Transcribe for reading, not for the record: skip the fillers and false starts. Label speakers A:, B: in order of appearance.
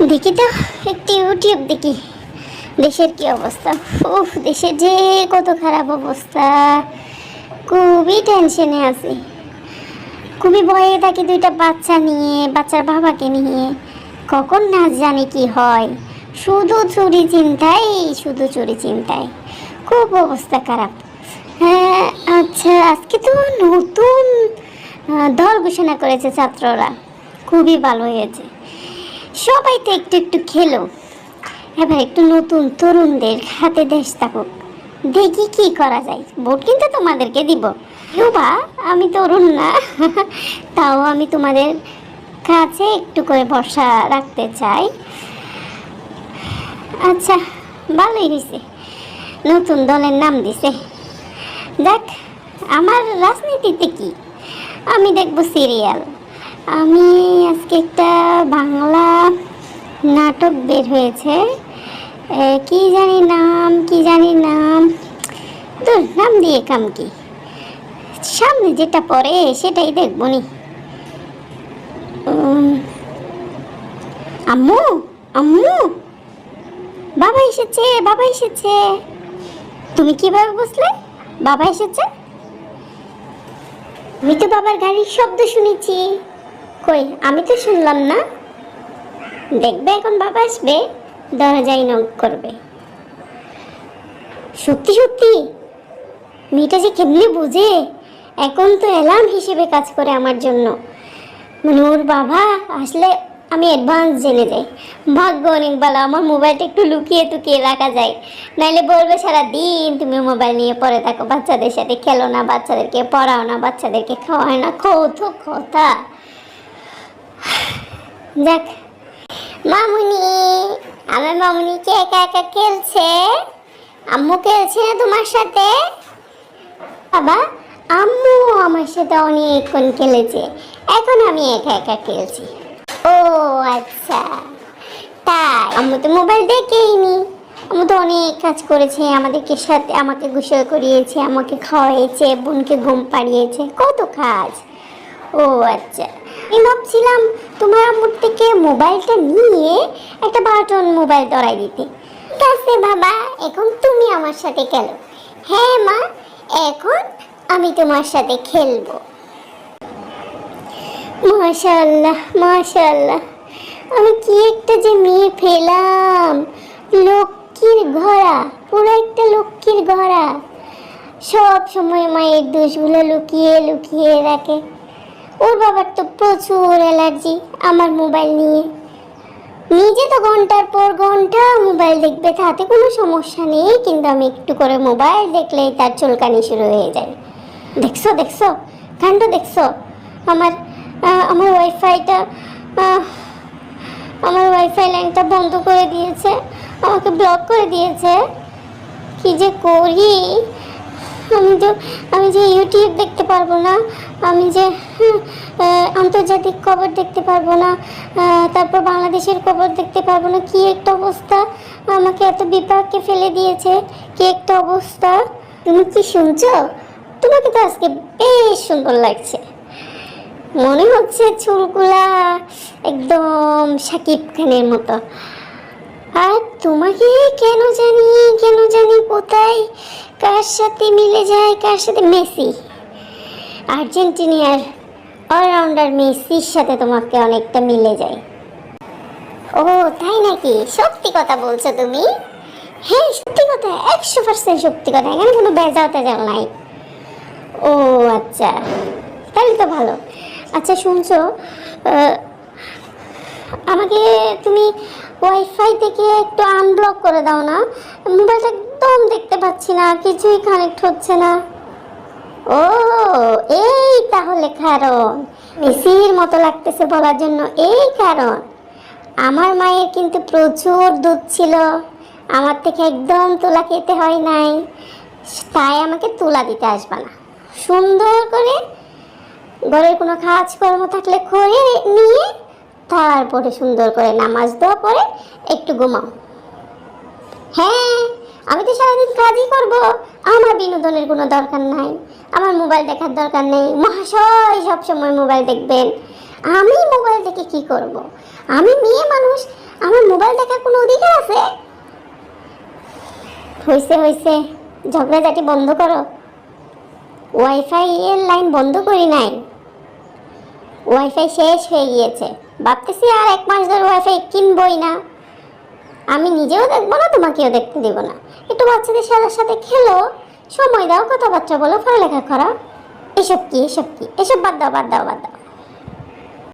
A: দেখি তো একটু ইউটিউব দেখি দেশের কি অবস্থা। উফ, দেশের যে কত খারাপ অবস্থা, খুবই টেনশনে আছি, খুবই ভয়ে থাকি দুইটা বাচ্চা নিয়ে, বাচ্চার বাবাকে নিয়ে। কখন না জানি কি হয়, শুধু চুরি চিন্তায়, শুধু চুরি চিন্তায়, খুব অবস্থা খারাপ। হ্যাঁ আচ্ছা, আজকে তো নতুন দল ঘোষণা করেছে ছাত্ররা, খুবই ভালো হয়েছে। সবাই তো একটু একটু খেলো, এবার একটু নতুন তরুণদের হাতে দেশ থাকুক, দেখি কি করা যায়। ভোট কিন্তু তোমাদেরকে দিব, বা আমি তরুণ না তাও আমি তোমাদের কাছে একটু করে ভরসা রাখতে চাই। আচ্ছা, ভালোই হয়েছে, নতুন দলের নাম দিছে। দেখ, আমার রাজনীতিতে কি, আমি দেখবো সিরিয়াল। আমি আজকে একটা বাংলা নাটক বের হয়েছে, কি জানি নাম, তোর নাম দিয়ে কাম কি, সামনে যেটা পড়ে সেটাই দেখবো নি। আম্মু আম্মু, বাবা এসেছে, বাবা এসেছে। তুমি কিভাবে বুঝলে বাবা এসেছে? আমি তো বাবার গাড়ির শব্দ শুনেছি। কই, আমি তো শুনলাম না। দেখবে এখন বাবা আসবে, দরজায় নক করবে। সত্যি সত্যি মেয়েটা যে কেমনে বুঝে, এখন তো অ্যালার্ম হিসেবে কাজ করে আমার জন্য। মানে ওর বাবা আসলে আমি অ্যাডভান্স জেনে যাই। ভাগ্য অনেক ভালো, আমার মোবাইলটা একটু লুকিয়ে টুকিয়ে রাখা যায়, নাইলে বলবে সারাদিন তুমি মোবাইল নিয়ে পড়ে থাকো, বাচ্চাদের সাথে খেলো না, বাচ্চাদেরকে পড়াও না, বাচ্চাদেরকে খাওয়ায় না, কত কথা। যাক, মামুনি, আমার মামুনি কি একা একা খেলছে? আম্মু খেলছে না তোমার সাথে? বাবা, আম্মু আমার সাথে অনেকক্ষণ খেলেছে, এখন আমি একা একা খেলছি। ও আচ্ছা, তাই? আম্মু তো মোবাইল দেখেইনি, আম্মু তো অনেক কাজ করেছে, আমাদেরকে সাথে, আমাকে গোসল করিয়েছে, আমাকে খাওয়াইছে, বোনকে ঘুম পাড়িয়েছে, কত কাজ। ও আচ্ছা, আমি ভাবছিলাম তোমার আম্মুর থেকে মোবাইলটা নিয়ে একটা বাটন মোবাইল ধরাই দিতে। ঠিক আছে বাবা, এখন তুমি আমার সাথে খেলো। হ্যাঁ মা, এখন আমি তোমার সাথে খেলবো। মাশাআল্লাহ মাশাআল্লাহ, আমি কি একটা যে মেয়ে পেলাম, লক্ষ্মীর ঘোড়া, পুরো একটা লক্ষ্মীর ঘোড়া। সব সময় মায়ের দোষগুলো লুকিয়ে লুকিয়ে রাখে। ওর বাবার তো প্রচুর অ্যালার্জি আমার মোবাইল নিয়ে, নিজে তো ঘন্টার পর ঘন্টা মোবাইল দেখবে, তাতে কোনো সমস্যা নেই, কিন্তু আমি একটু করে মোবাইল দেখলেই তার চুলকানি শুরু হয়ে যায়। দেখছো দেখছো কাণ্ড দেখছো, আমার আমার ওয়াইফাইটা, আমার ওয়াইফাই লাইনটা বন্ধ করে দিয়েছে, আমাকে ব্লক করে দিয়েছে। কি যে করি, আমি যে ইউটিউব দেখতে পারবো না, আমি যে আন্তর্জাতিক খবর দেখতে পারবো না, তারপর বাংলাদেশের খবর দেখতে পারবো না, কি একটা অবস্থা, আমাকে এত বিপাকে ফেলে দিয়েছে, কি একটা অবস্থা। তুমি কি শুনছো? তোমাকে তো আজকে বেশ সুন্দর লাগছে, মনে হচ্ছে চুলগুলা একদম শাকিব খানের মতো। আর তোমাকে কেন জানি কোথায় কার সাথে মিলে যায়, কার সাথে, মেসি, আর্জেন্টিনার অলরাউন্ডার মেসির সাথে তোমাকে অনেকটা মিলে যায়। ও তাই নাকি? সত্যি কথা বলছো তুমি? হ্যাঁ সত্যি কথা, 100% সত্যি কথা, এখানে কোনো বেজাল টেজাল নাই। ও আচ্ছা, তাহলে তো ভালো। আচ্ছা শুনছো, আমাকে তুমি ওয়াইফাই থেকে একটু আনব্লক করে দাও না, মোবাইলটা একদম দেখতে পাচ্ছি না, কিছুই কানেক্ট হচ্ছে না। ও এই তাহলে কারণ, মেসির মতো লাগতেছে বলার জন্য এই কারণ। আমার মায়ের কিন্তু প্রচুর দুধ ছিল, আমার থেকে একদম তুলা খেতে হয় নাই, তাই আমাকে তুলা দিতে আসবে না, সুন্দর করে ঘরের কোনো কাজকর্ম থাকলে করে নিয়ে তারপরে সুন্দর করে নামাজ দেওয়া পরে একটু ঘুমাও। হ্যাঁ, আমি তো সারাদিন কাজই করব, আমার বিনোদনের কোনো দরকার নাই, আমার মোবাইল দেখার দরকার নেই। মহাশয় সবসময় মোবাইল দেখবেন, আমি মোবাইল দেখে কি করব? আমি মেয়ে মানুষ, আমার মোবাইল দেখার কোনো অধিকার আছে? হয়েছে হয়েছে, ঝগড়াঝাটি বন্ধ করো। ওয়াইফাই এর লাইন বন্ধ করি নাই, ওয়াইফাই শেষ হয়ে গিয়েছে। ভাবতেছি আর 1 মাস ধরে ওয়াইফাই কিনবই না। আমি নিজেও দেখবো না, তোমাকেও দেখতে দিব না। একটু বাচ্চাদের সাথে সাথে খেলো, সময় দাও, কথাবার্তা বলো, পড়ালেখা করো। এসব কি, এসব কি, এসব বাদ দাও, বাদ দাও, বাদ দাও।